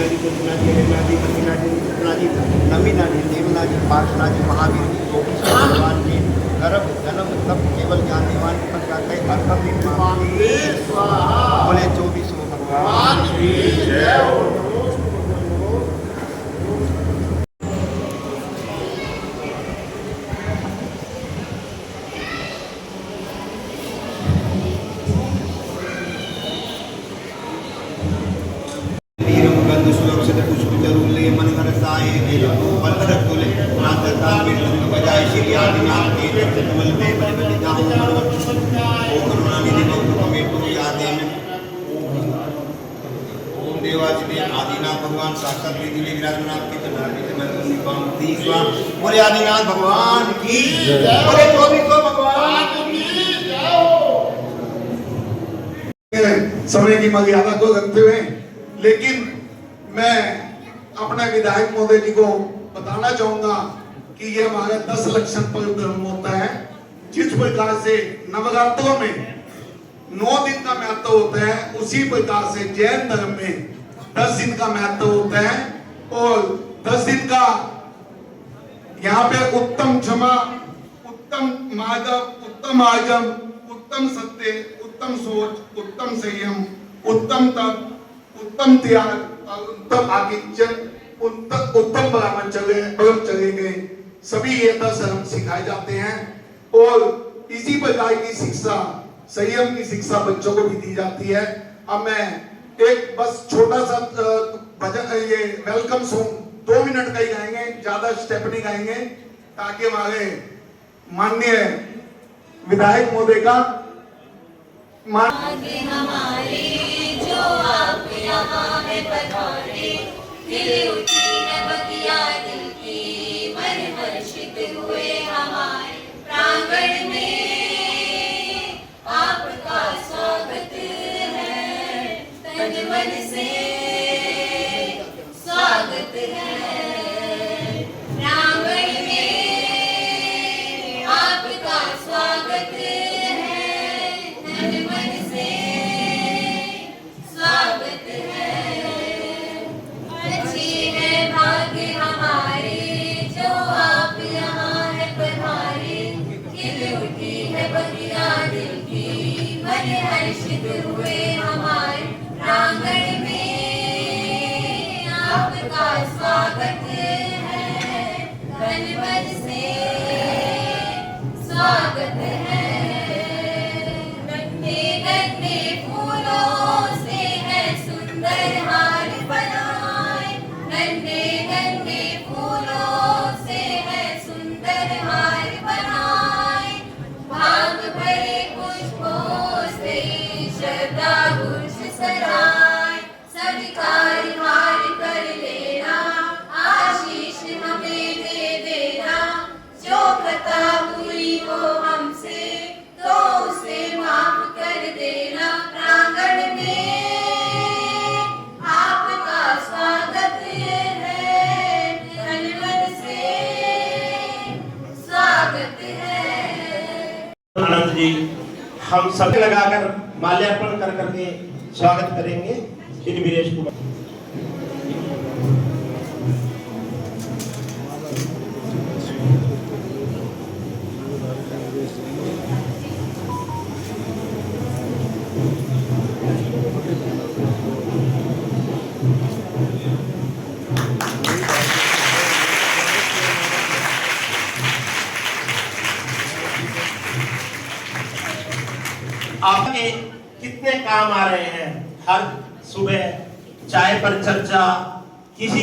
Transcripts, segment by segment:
Nazi कुलनाजी रेनाजी मतीनाजी Nazi नमीनाजी देवनाजी पार्शनाजी Mahavir ji को भगवान के गर्भ जन्म तब केवल ज्ञान देवान पर जाता है अर्थ बोले 24 भगवान की जय हो। आदिनाथ भगवान साक्षात विराजमान बोले आदिनाथ भगवान की बोले 24 भगवान की समय की मर्यादा को रखते हुए, लेकिन मैं अपने विधायक महोदय जी को बताना चाहूंगा कि ये हमारे 10 लक्षण पर धर्म होता है। जिस प्रकार से नवरात्रों में 9 दिन का महत्व होता है, उसी प्रकार से जैन धर्म में 10 दिन का महत्व होता है। और 10 दिन का यहाँ पे उत्तम क्षमा, उत्तम मार्ग, उत्तम आगम, उत्तम सत्य, उत्तम सोच, उत्तम संयम, उत्तम तप, उत्तम त्याग, उत्तम आकिंचन, उत्तम ब्रह्मचर्य के सभी ये 10 धर्म सिखाए जाते हैं। और इसी प्रकार की शिक्षा, संयम की शिक्षा बच्चों को भी दी जाती है। अब मैं एक बस छोटा सा भजन, ये वेलकम सॉन्ग 2 मिनट का ही गाएंगे, ज्यादा स्टेप नहीं गाएंगे, ताकि हमारे माननीय विधायक महोदय का हमारे जो आप यहाँ है पधारे, दिल उठी है बगिया दिल की, मन हर्षित हुए हमारे प्रांगण में, आपका स्वागत है, तन मन से स्वागत है, प्रांगण में आपका स्वागत है, तन मन से स्वागत है। अच्छे है भाग्य हमारे जो आप यहाँ है पधारे, खिल उठी है बगिया दिल की, मन हर्षित हुए हमारे प्रांगण में, आपका स्वागत है, तन मन से स्वागत है। गन्ने गन्ने फूलों से है सुंदर हार बनाए, गन्ने गन्ने फूलों से है सुंदर हार बनाए, भाग भरे पुष्पों से श्रद्धा कुश सराय, स्वीकार हार कर लेना, आशीष हमें दे देना, जो खता हुई हो हमसे तो उसे माफ कर देना, प्रांगण में आपका स्वागत है, तन मन से स्वागत है। आनंद जी हम सब लगाकर माल्यार्पण कर करके स्वागत करेंगे श्री वीरेश कुमार। आपके कितने काम आ रहे हैं, हर सुबह चाय पर चर्चा, किसी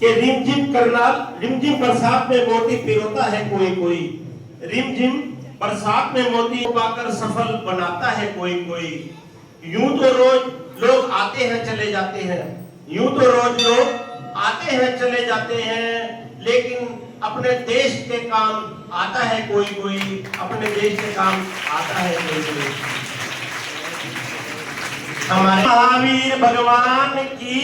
के रिमझिम करनाल, रिमझिम बरसात में मोती पिरोता है कोई कोई, रिमझिम बरसात में मोती पाकर सफल बनाता है कोई कोई। यूं तो रोज लोग आते हैं चले जाते हैं, यूं तो रोज लोग आते हैं चले जाते हैं, लेकिन अपने देश के काम आता है कोई कोई, अपने देश के काम आता है कोई कोई। हमारे महावीर भगवान की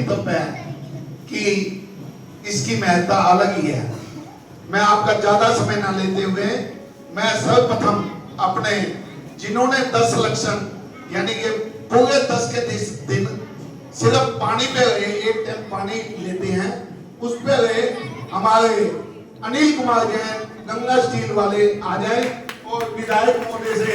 तो कि इसकी महत्ता अलग ही है। मैं आपका ज्यादा समय ना लेते हुए मैं सर्वप्रथम अपने जिन्होंने 10 लक्षण यानी कि पूरे 10 के दिन सिर्फ पानी पे रहे, एक टाइम पानी लेते हैं, उस पे रहे हमारे अनिल कुमार जैन गंगा स्टील वाले आ जाए और विधायक महोदय से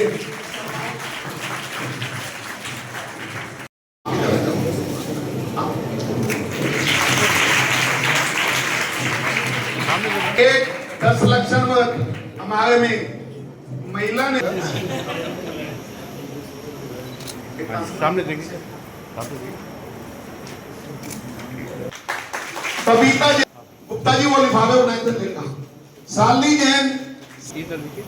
एक 10 लक्षण हमारे में महिला ने सामने देखिए बबीता जैन, गुप्ता जी वो लिफाफे उठाए थे देखा, साली जैन, इधर देखिए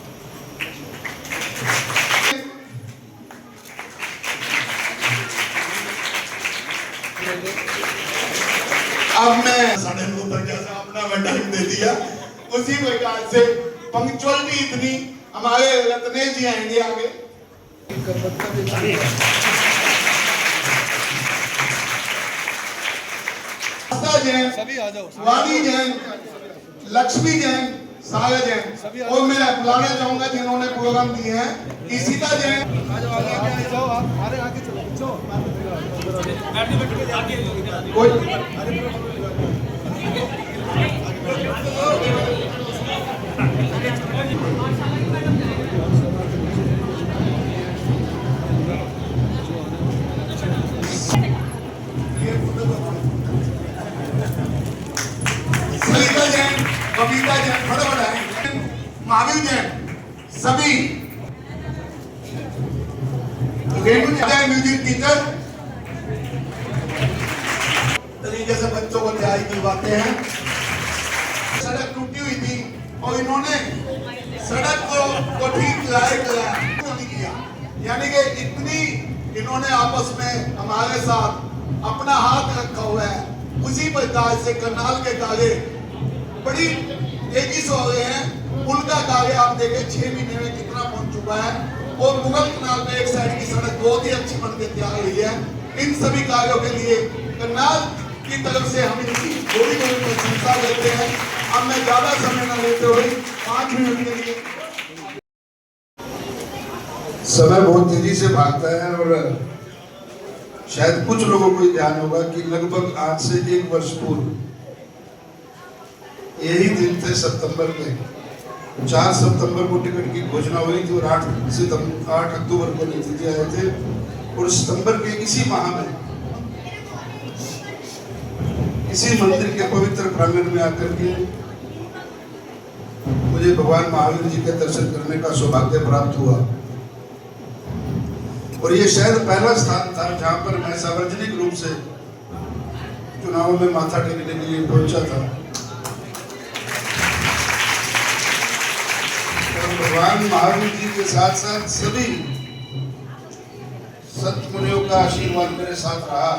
अब मैं 9:30 तक जैसा अपना मैं टाइम दे दिया, उसी प्रकार से पंक्चुअलिटी इतनी हमारे रत्नेश जी आएंगे आगे। जैन, वाणी जैन, लक्ष्मी जैन, सारा जैन और मैं बुलाना चाहूंगा जिन्होंने प्रोग्राम दिए हैं ईशिता जैन। सरिता जैन, बबीता जैन, फटाफट आए, महावीर जैन, सभी म्यूजिक टीचर तरीके से बच्चों को तैयारी दिलवाते हैं। सड़क टूटी हुई थी और इन्होंने सड़क को ठीक किया, यानी कि इतनी इन्होंने आपस में हमारे साथ अपना हाथ रखा हुआ है। उसी प्रकार से करनाल के कार्य बड़ी तेजी से हो रहे हैं। पुल का कार्य आप देखें 6 महीने में कितना पहुंच चुका है और मुगल कनाल में एक साइड की सड़क बहुत ही अच्छी बन के तैयार हुई है। इन सभी कार्यों के लिए करनाल की तरफ से हम इनकी थोड़ी प्रशंसा करते हैं। अब मैं ज्यादा समय न लेते हुए 5 मिनट के लिए, समय बहुत तेजी से भागता है और शायद कुछ लोगों को ध्यान होगा कि लगभग आज से 1 वर्ष पूर्व यही दिन थे सितंबर में 4 सितंबर को टिकट की घोषणा हुई थी और 8 अक्टूबर को नतीजे आए थे और सितंबर के इसी माह में इसी मंदिर के पवित्र प्रांगण में आकर के मुझे भगवान महावीर जी के दर्शन करने का सौभाग्य प्राप्त हुआ और ये शायद पहला स्थान था जहां पर मैं सार्वजनिक रूप से चुनावों में माथा टेकने के लिए पहुंचा था। भगवान महावीर जी के साथ साथ सभी संत मुनियों का आशीर्वाद मेरे साथ रहा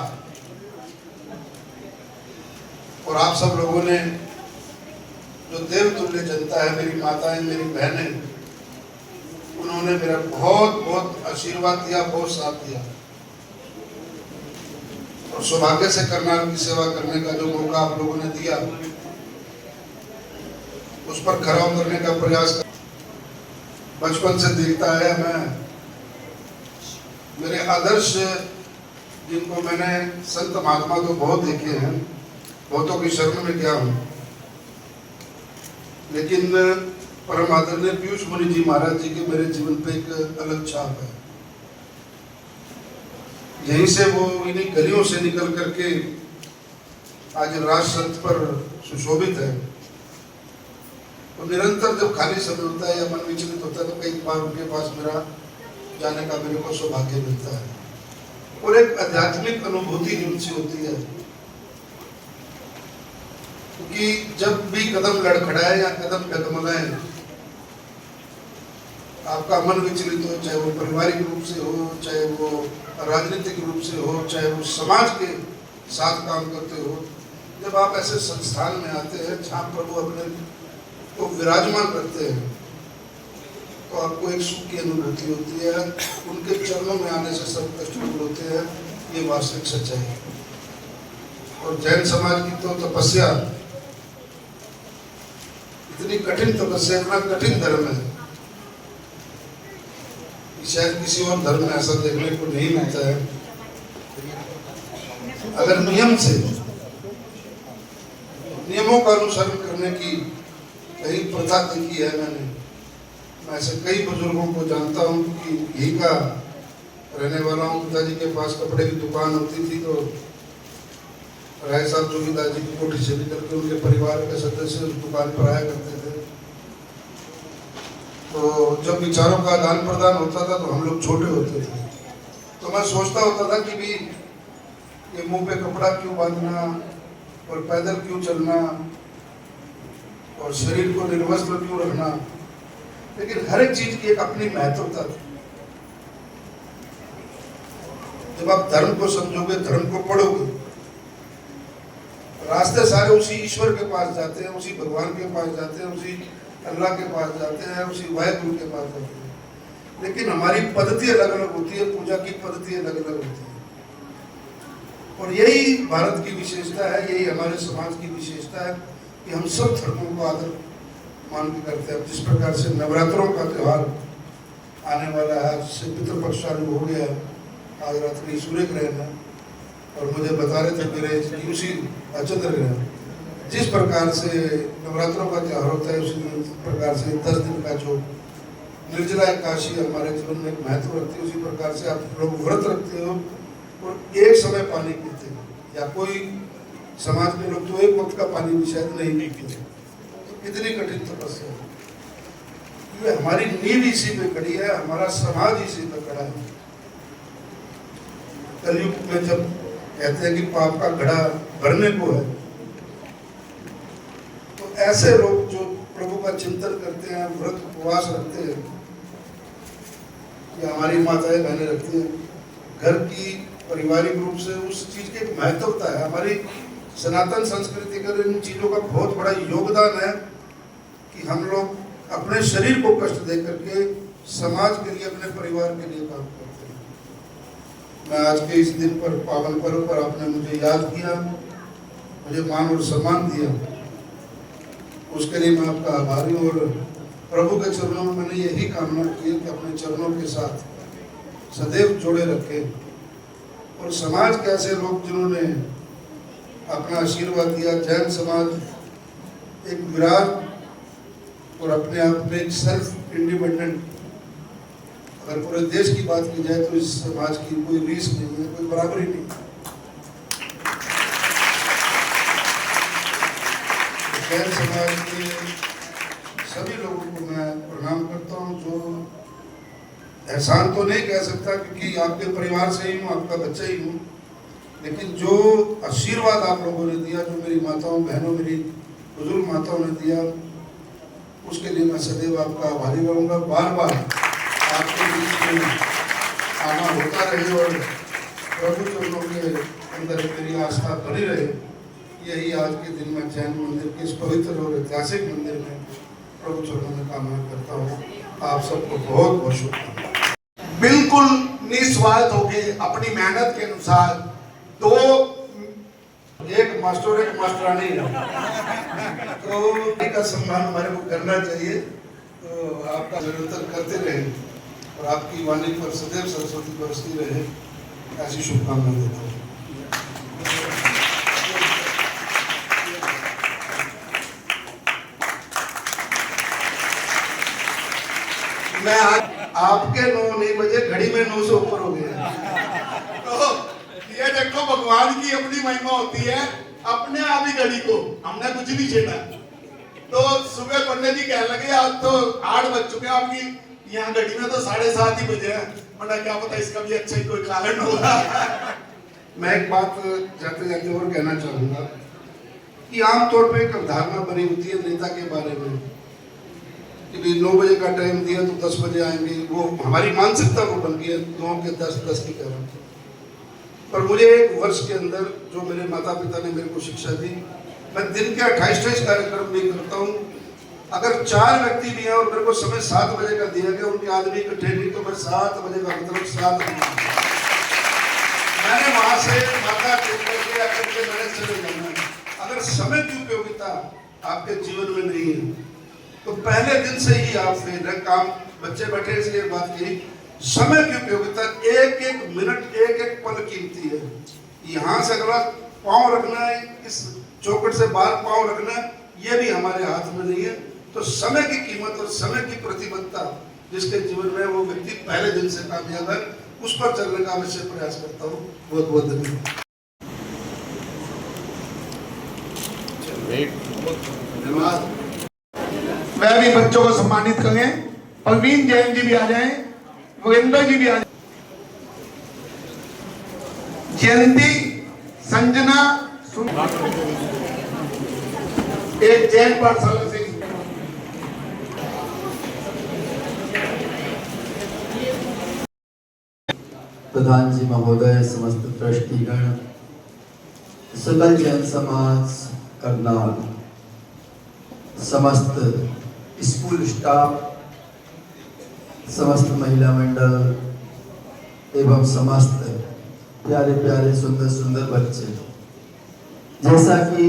और आप सब लोगों ने जो देवतुल्य जनता है, मेरी माताएं, मेरी बहनें, उन्होंने मेरा बहुत बहुत आशीर्वाद दिया, बहुत साथ दिया और सौभाग्य से करनाल की सेवा करने का जो मौका आप लोगों ने दिया उस पर खरा उतरने का प्रयास कर। बचपन से देखता है मैं, मेरे आदर्श जिनको मैंने संत महात्मा तो बहुत देखे हैं, बहुतों की शरण में गया हूँ, लेकिन परम आदरणीय पीयूष मुनि जी महाराज जी के मेरे जीवन पे एक अलग छाप है। यहीं से वो इन्हीं गलियों से निकल करके आज राज संत पर सुशोभित है। तो निरंतर जब खाली समय होता है या मन विचलित होता है तो कई बार उनके पास मेरा जाने का मेरे को सौभाग्य मिलता है और एक आध्यात्मिक अनुभूति उनसे होती है, क्योंकि जब भी कदम लड़खड़ाए या कदम डगमगाए, आपका मन विचलित हो, चाहे वो पारिवारिक रूप से हो, चाहे वो राजनीतिक रूप से हो, चाहे वो समाज के साथ काम करते हो, जब आप ऐसे संस्थान में आते हैं जहाँ प्रभु अपने को विराजमान करते हैं तो आपको एक सुख की अनुभूति होती है। उनके चरणों में आने से सब कष्ट दूर होते हैं, ये वास्तविक सच्चाई है। और जैन समाज की तो तपस्या इतनी कठिन तपस्या, इतना कठिन धर्म है, शायद किसी और धर्म में ऐसा देखने को नहीं मिलता है। अगर नियमों का अनुसरण करने की कई प्रथा देखी है मैंने, मैं ऐसे कई बुजुर्गों को जानता हूँ कि यही का रहने वाला हूँ। पिताजी के पास कपड़े की दुकान होती थी, तो राय साहब जो पिताजी की कोठी से निकल के उनके परिवार के सदस्य उस दुकान पर आया करते थे। तो जब विचारों का आदान प्रदान होता था तो हम लोग छोटे होते थे, तो मैं सोचता होता था कि भी ये मुंह पे कपड़ा क्यों बांधना और पैदल क्यों चलना और शरीर को निर्वस्त्र क्यों रखना, लेकिन हर एक चीज की एक अपनी महत्वता थी। जब आप धर्म को समझोगे, धर्म को पढ़ोगे, रास्ते सारे उसी ईश्वर के पास जाते हैं, उसी भगवान के पास जाते हैं, उसी अल्लाह के पास जाते हैं, उसी वाहिगुरु के पास जाते हैं। लेकिन हमारी पद्धति अलग अलग होती है, पूजा की पद्धति अलग अलग होती है। और यही भारत की विशेषता है, यही हमारे समाज की विशेषता है कि हम सब धर्मों को आदर मान के करते हैं। जिस प्रकार से नवरात्रों का त्यौहार आने वाला है, आज से पितृपक्ष चालू हो गया, आज रात्रि सूर्य ग्रहण है, और मुझे बता रहे थे मेरे उसी चंद्र ग्रहण, जिस प्रकार से नवरात्रों का त्यौहार होता है उसी प्रकार से 10 दिन का जो निर्जला एकादशी हमारे जीवन में एक महत्व रखती है, उसी प्रकार से आप लोग व्रत रखते हो और एक समय पानी पीते हो, या कोई समाज में लोग तो एक वक्त का पानी भी शायद नहीं पीते। तो कितनी कठिन तपस्या है, ये हमारी नींव इसी पे खड़ी है, हमारा समाज इसी पे खड़ा है। कलयुग में जब कहते हैं कि पाप का घड़ा भरने को है, तो ऐसे लोग जो प्रभु का चिंतन करते हैं, व्रत उपवास रखते हैं, या हमारी माताएं बहनें रखती हैं, घर की पारिवारिक रूप से उस चीज की एक महत्वता है। हमारी सनातन संस्कृति का इन चीजों का बहुत बड़ा योगदान है कि हम लोग अपने शरीर को कष्ट दे करके समाज के लिए, अपने परिवार के लिए काम करते हैं। मैं आज के इस दिन पर, पावन पर्व पर आपने मुझे याद किया, मुझे मान और सम्मान दिया, उसके लिए मैं आपका आभारी हूँ। और प्रभु के चरणों में मैंने यही कामना की कि अपने चरणों के साथ सदैव जोड़े रखे, और समाज के ऐसे लोग जिन्होंने अपना आशीर्वाद दिया। जैन समाज एक विराट और अपने आप में एक सेल्फ इंडिपेंडेंट, अगर पूरे देश की बात की जाए तो इस समाज की कोई रीस नहीं है, कोई बराबरी नहीं। जैन समाज के सभी लोगों को मैं प्रणाम करता हूँ, जो एहसान तो नहीं कह सकता क्योंकि आपके परिवार से ही हूँ, आपका बच्चा ही हूँ, लेकिन जो आशीर्वाद आप लोगों ने दिया, जो मेरी माताओं बहनों, मेरी बुजुर्ग माताओं ने दिया, उसके लिए मैं सदैव आपका आभारी रहूँगा। बार बार आपके बीच में आना होता रहे और प्रभु चरणों के अंदर मेरी आस्था बनी रहे, यही आज के दिन में जैन मंदिर के इस पवित्र और ऐतिहासिक मंदिर में प्रभु चरणों में कामना करता हूँ। आप सबको बहुत बहुत शुभकामनाएं। बिल्कुल निस्वार्थ होके अपनी मेहनत के अनुसार, तो एक मास्टर एक मास्टरानी है, तो इनका सम्मान हमारे को करना चाहिए। तो आपका निरंतर करते रहे और आपकी वाणी पर सदैव सरस्वती बरसती रहे, ऐसी शुभकामनाएं देता हूँ। मैं आज आपके 9 नहीं बजे घड़ी में 9 से ऊपर हो गया। तो ये देखो भगवान की अपनी महिमा होती है, अपने आप ही घड़ी को हमने कुछ नहीं छेड़ा। तो सुबह पंडित जी कहने लगे आज तो 8 बज चुके हैं, आपकी यहाँ घड़ी में तो 7:30 ही बजे हैं। मैंने क्या पता इसका भी अच्छा ही कोई कारण होगा। मैं एक बात जाते जाते और कहना चाहूंगा कि आमतौर पर एक अवधारणा बनी होती है नेता के बारे में कि 9 बजे का टाइम दिया तो 10 बजे आएंगे, वो हमारी मानसिकता को बन गई है 9 के 10 की तरह। पर मुझे एक वर्ष के अंदर जो मेरे माता पिता ने मेरे को शिक्षा दी, मैं दिन के 28 कार्यक्रम भी करता हूँ। अगर 4 व्यक्ति भी हैं और मेरे को समय 7 बजे का दिया गया, उनके आदमी इकट्ठे नहीं, तो मैं 7 बजे का मतलब 7 बजे मैंने वहां से माता के आकर के मैंने चले जाना है। अगर समय की उपयोगिता आपके जीवन में नहीं है तो पहले दिन से ही आप फेल है। काम बच्चे बैठे इसलिए बात की, समय की उपयोगिता, एक एक मिनट एक एक पल कीमती है। यहाँ से अगला पाँव रखना है, इस चौखट से बाहर पाँव रखना है, ये भी हमारे हाथ में नहीं है। तो समय की कीमत और समय की प्रतिबद्धता जिसके जीवन में वो व्यक्ति पहले दिन से कामयाब है, उस पर चलने का अवश्य प्रयास करता हूँ। बहुत बहुत धन्यवाद। धन्यवाद। वह भी बच्चों को सम्मानित करें। परवीन जैन जी भी आ जाएं, वीरेंद्र जी भी आ जाएं, जयंती, संजना, एक जैन पाठशाला से प्रधान जी महोदय, समस्त ट्रस्टीगण, सकल जैन समाज करनाल, समस्त स्कूल स्टाफ, समस्त महिला मंडल एवं समस्त प्यारे प्यारे सुंदर सुंदर बच्चे, जैसा कि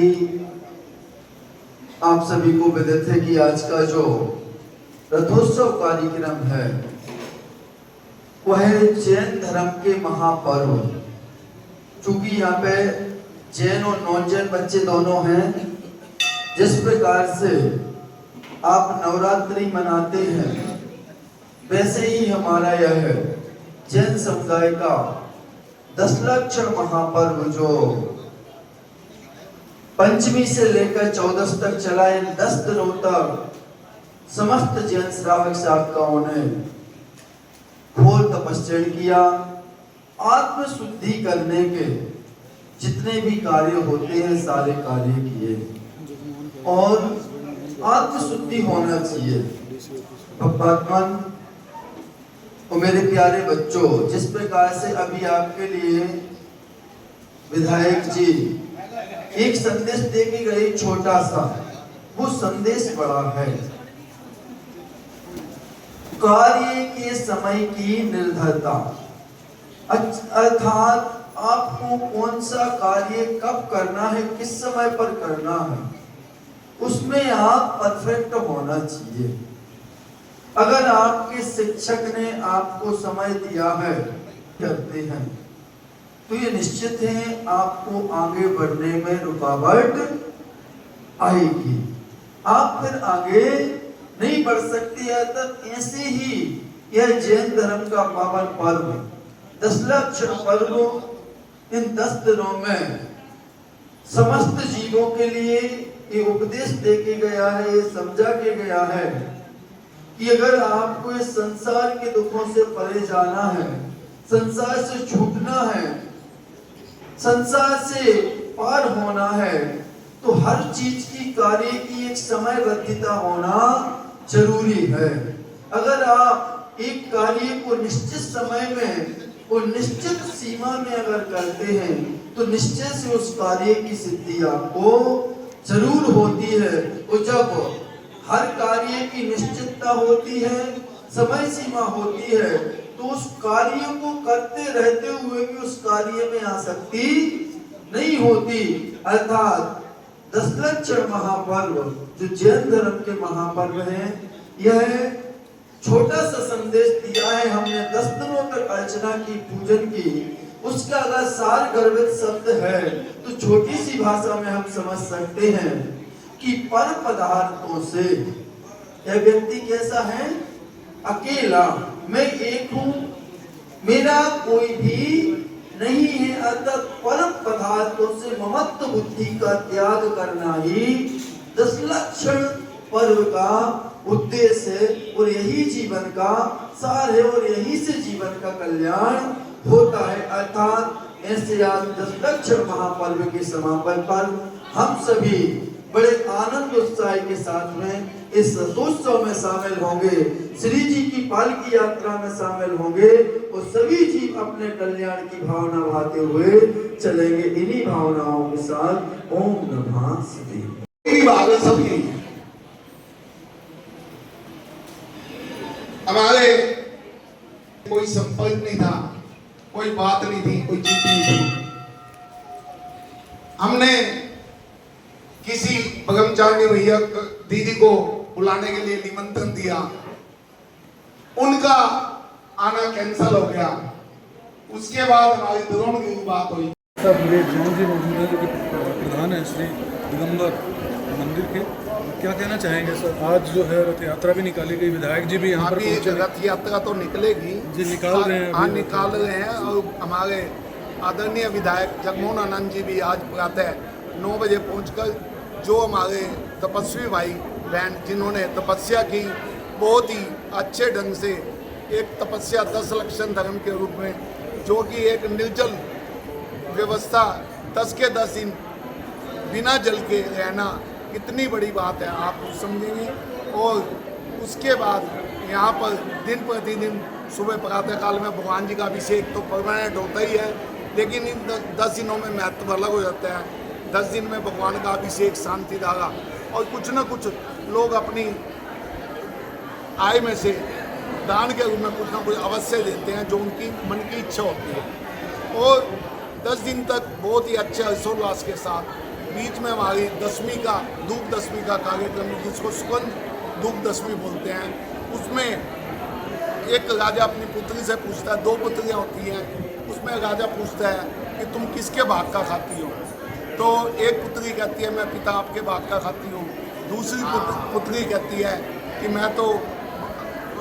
आप सभी को विदित है कि आज का जो रथोत्सव कार्यक्रम है वह जैन धर्म के महापर्व, चूंकि यहाँ पे जैन और नॉन जैन बच्चे दोनों हैं, जिस प्रकार से आप नवरात्रि मनाते हैं वैसे ही हमारा यह जैन समुदाय का 10 लक्षण महापर्व जो पंचमी से लेकर 14 तक चला, इन 10 दिनों तक समस्त जैन श्रावक शावकाओं ने घोर तपस्या किया। आत्म शुद्धि करने के जितने भी कार्य होते हैं सारे कार्य किए और आत्म शुद्धि होना चाहिए। भगवान और मेरे प्यारे बच्चों, जिस प्रकार से अभी आपके लिए विधायक जी एक संदेश दे के गए, छोटा सा, वो संदेश बड़ा है। कार्य के समय की निर्धारता, अर्थात आपको कौन सा कार्य कब करना है, किस समय पर करना है, उसमें आप परफेक्ट होना चाहिए। अगर आपके शिक्षक ने आपको समय दिया है करते हैं तो ये निश्चित है आपको आगे बढ़ने में रुकावट आएगी, आप फिर आगे नहीं बढ़ सकती है। तब ऐसे ही यह जैन धर्म का पावन पर्व 10 लक्षण पर्व, इन 10 दिनों में समस्त जीवों के लिए ये उपदेश दे के गया है, ये समझा के गया है कि अगर आपको इस संसार के दुखों से परे जाना है, संसार से छूटना है, संसार से पार होना है, तो हर चीज की कार्य की एक समयबद्धता होना जरूरी है। अगर आप एक कार्य को निश्चित समय में और निश्चित सीमा में अगर करते हैं तो निश्चय से उस कार्य की सिद्धि आपको जरूर होती है। और जब हर कार्य की निश्चितता होती है, समय सीमा होती है, तो उस कार्य को करते रहते हुए भी उस कार्य में आसक्ति नहीं होती। अर्थात 10 लक्षण महापर्व जो जैन धर्म के महापर्व हैं, यह छोटा सा संदेश दिया है हमने। 10 दिनों तक अर्चना की, पूजन की, उसका अगर सार गर्भित शब्द है तो छोटी सी भाषा में हम समझ सकते हैं कि पर पदार्थों से यह व्यक्ति कैसा है, अकेला, मैं एक हूँ, मेरा कोई भी नहीं है। अर्थात परम पदार्थों से ममत्व बुद्धि का त्याग करना ही 10 लक्षण पर्व का उद्देश्य है और यही जीवन का सार है और यही से जीवन का कल्याण होता है। अर्थात ऐसे आज 10 लक्षण महापर्व के समापन पर हम सभी बड़े आनंद उत्साह के साथ में इस रथोत्सव में शामिल होंगे, श्री जी की पालकी यात्रा में शामिल होंगे और सभी जीव अपने कल्याण की भावना भाते हुए चलेंगे। इन्हीं भावनाओं के साथ ओम नमः शिवाय। सभी हमारे कोई संपर्क नहीं था, कोई बात नहीं थी, कोई चीज नहीं थी। हमने किसी ब्रह्मचारिणी भैया दीदी को बुलाने के लिए निमंत्रण दिया, उनका आना कैंसल हो गया। उसके बाद हमारी द्रोण की बात हुई। साहब मेरे जॉन जी मौजूद हैं जो कि प्रधान है श्री दिगंबर मंदिर के, क्या कहना चाहेंगे सर? आज जो है रथ यात्रा भी निकाली गई, विधायक जी भी यहाँ पर अभी पहुंचे। रथ यात्रा तो निकलेगी जी निकाल रहे हैं हाँ अभी। निकाल रहे हैं। और हमारे आदरणीय विधायक जगमोहन आनंद जी भी आज प्रातः 9 बजे पहुंचकर जो हमारे तपस्वी भाई बहन जिन्होंने तपस्या की, बहुत ही अच्छे ढंग से एक तपस्या 10 लक्षण धर्म के रूप में, जो कि एक निर्जल व्यवस्था 10 के 10 दिन बिना जल के रहना कितनी बड़ी बात है आप समझेंगे। और उसके बाद यहाँ पर दिन प्रतिदिन सुबह प्रातःकाल में भगवान जी का अभिषेक तो परमानेंट होता ही है, लेकिन इन 10 दिनों में महत्व अलग हो जाता है। 10 दिन में भगवान का अभिषेक, शांति धारा, और कुछ न कुछ लोग अपनी आय में से दान के रूप में कुछ ना कुछ अवश्य देते हैं जो उनकी मन की इच्छा होती है। और 10 दिन तक बहुत ही अच्छे हर्षोल्लास के साथ बीच में हमारी दशमी का धूप दशमी का कार्यक्रम, जिसको सुगंध धूप दशमी बोलते हैं, उसमें एक राजा अपनी पुत्री से पूछता है, 2 पुत्रियाँ होती हैं, उसमें राजा पूछता है कि तुम किसके भाग का खाती हो? तो एक पुत्री कहती है मैं पिता आपके भाग का खाती हूँ। दूसरी पुत्री कहती है कि मैं तो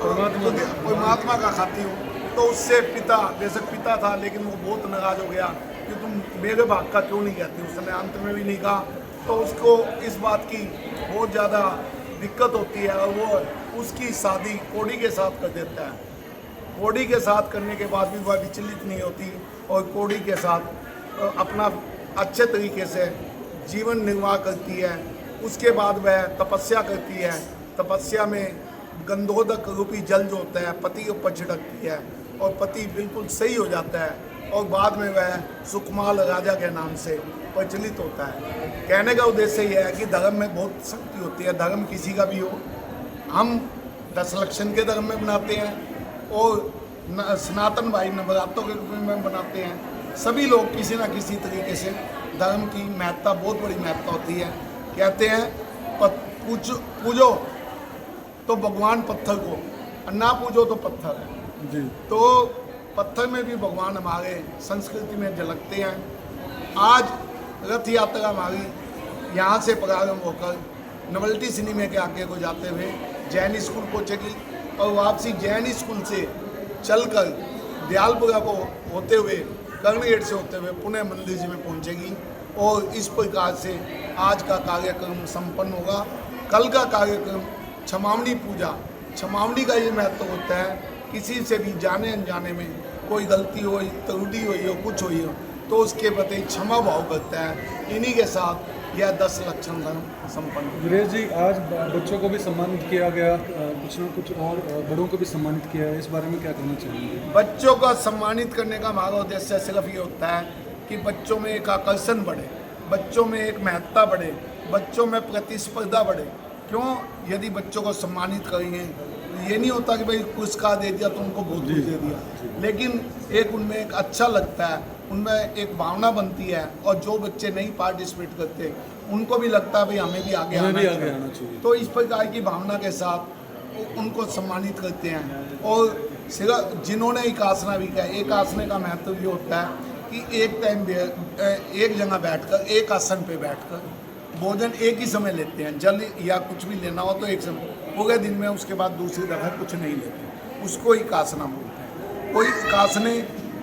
परमात्मा का खाती हूँ। तो उससे पिता, बेशक पिता था लेकिन वो बहुत नाराज हो गया कि तुम मेरे भाग का क्यों नहीं कहती। उसने अंत में भी नहीं कहा, तो उसको इस बात की बहुत ज़्यादा दिक्कत होती है और वो उसकी शादी कोड़ी के साथ कर देता है। कोड़ी के साथ करने के बाद भी वह विचलित नहीं होती और कोड़ी के साथ अपना अच्छे तरीके से जीवन निर्वाह करती है। उसके बाद वह तपस्या करती है। तपस्या में गंधोदक रूपी जल जो होता है पति के ऊपर छिड़कती है और पति बिल्कुल सही हो जाता है और बाद में वह सुकमाल राजा के नाम से प्रचलित होता है। कहने का उद्देश्य यह है कि धर्म में बहुत शक्ति होती है, धर्म किसी का भी हो। हम 10 लक्षण के धर्म में बनाते हैं और सनातन भाई नवरात्रों के रूप में बनाते हैं। सभी लोग किसी न किसी तरीके से धर्म की महत्ता, बहुत बड़ी महत्ता होती है। कहते हैं पूजो तो भगवान पत्थर को, ना पूजो तो पत्थर है जी। तो पत्थर में भी भगवान हमारे संस्कृति में झलकते हैं। आज रथ यात्रा हमारी यहाँ से प्रारंभ होकर नवल्टी सिनेमा के आगे को जाते हुए जैन स्कूल पहुँचेगी और वापसी जैन स्कूल से चलकर दयालपुरा को होते हुए, कर्ण गेट से होते हुए पुणे मंदिर जी में पहुँचेगी। और इस प्रकार से आज का कार्यक्रम संपन्न होगा। कल का कार्यक्रम क्षमावणी पूजा, क्षमावणी का ये महत्व होता है, किसी से भी जाने अनजाने में कोई गलती हो, त्रुटि हुई हो, कुछ हुई हो तो उसके प्रति क्षमा भाव करता है। इन्हीं के साथ यह 10 लक्षण धर्म संपन्न। वीरेश जी, आज बच्चों को भी सम्मानित किया गया, कुछ न कुछ और बड़ों को भी सम्मानित किया है, इस बारे में क्या कहना चाहेंगे? बच्चों का सम्मानित करने का हमारा उद्देश्य सिर्फ ये होता है कि बच्चों में एक आकर्षण बढ़े, बच्चों में एक महत्ता बढ़े, बच्चों में प्रतिस्पर्धा बढ़े। क्यों? यदि बच्चों को सम्मानित करेंगे, ये नहीं होता कि भाई पुरस्कार दे दिया तो उनको बहुत कुछ दे दिया, लेकिन एक उनमें एक अच्छा लगता है, उनमें एक भावना बनती है। और जो बच्चे नहीं पार्टिसिपेट करते उनको भी लगता है भाई हमें भी आगे आना चाहिए। तो इस प्रकार की भावना के साथ उनको सम्मानित करते हैं। और सिर्फ जिन्होंने एक आसना भी किया, एक आसने का महत्व ये होता है कि एक टाइम एक जगह बैठकर, एक आसन पे बैठकर भोजन एक ही समय लेते हैं। जल या कुछ भी लेना हो तो एक समय, पूरे दिन में उसके बाद दूसरी दफा कुछ नहीं लेते, उसको एक आसना बोलते हैं। कोई आसने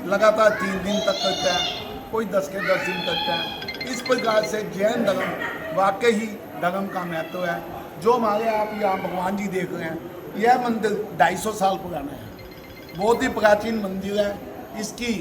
लगातार 3 दिन तक करता है, कोई 10 के 10 दिन करता है। इस प्रकार से जैन धर्म वाकई ही धर्म का महत्व है। जो हमारे आप यहाँ भगवान जी देख रहे हैं, यह मंदिर 250 साल पुराना है, बहुत ही प्राचीन मंदिर है। इसकी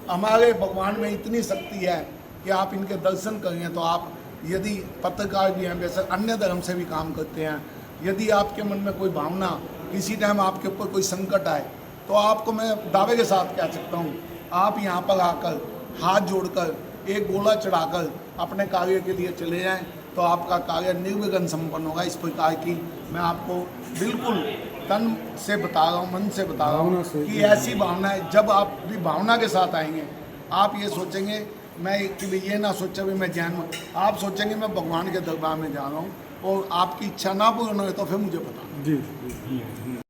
हमारे भगवान में इतनी शक्ति है कि आप इनके दर्शन करेंगे तो आप, यदि पत्रकार भी हैं, वैसे अन्य धर्म से भी काम करते हैं, यदि आपके मन में कोई भावना, किसी टाइम आपके ऊपर कोई संकट आए तो आपको मैं दावे के साथ कह सकता हूँ, आप यहाँ पर आकर हाथ जोड़कर एक गोला चढ़ाकर अपने कार्य के लिए चले जाएं तो आपका कार्य निर्विघ्न संपन्न होगा। इस प्रकार की मैं आपको बिल्कुल तन से बता रहा हूँ, मन से बता रहा हूँ कि ऐसी भावना है। जब आप भी भावना के साथ आएंगे, आप ये सोचेंगे मैं कि ये ना सोचा भी मैं जैन हूँ, आप सोचेंगे मैं भगवान के दरबार में जा रहा हूँ और आपकी इच्छा ना पूर्ण हो तो फिर मुझे बताना। जी।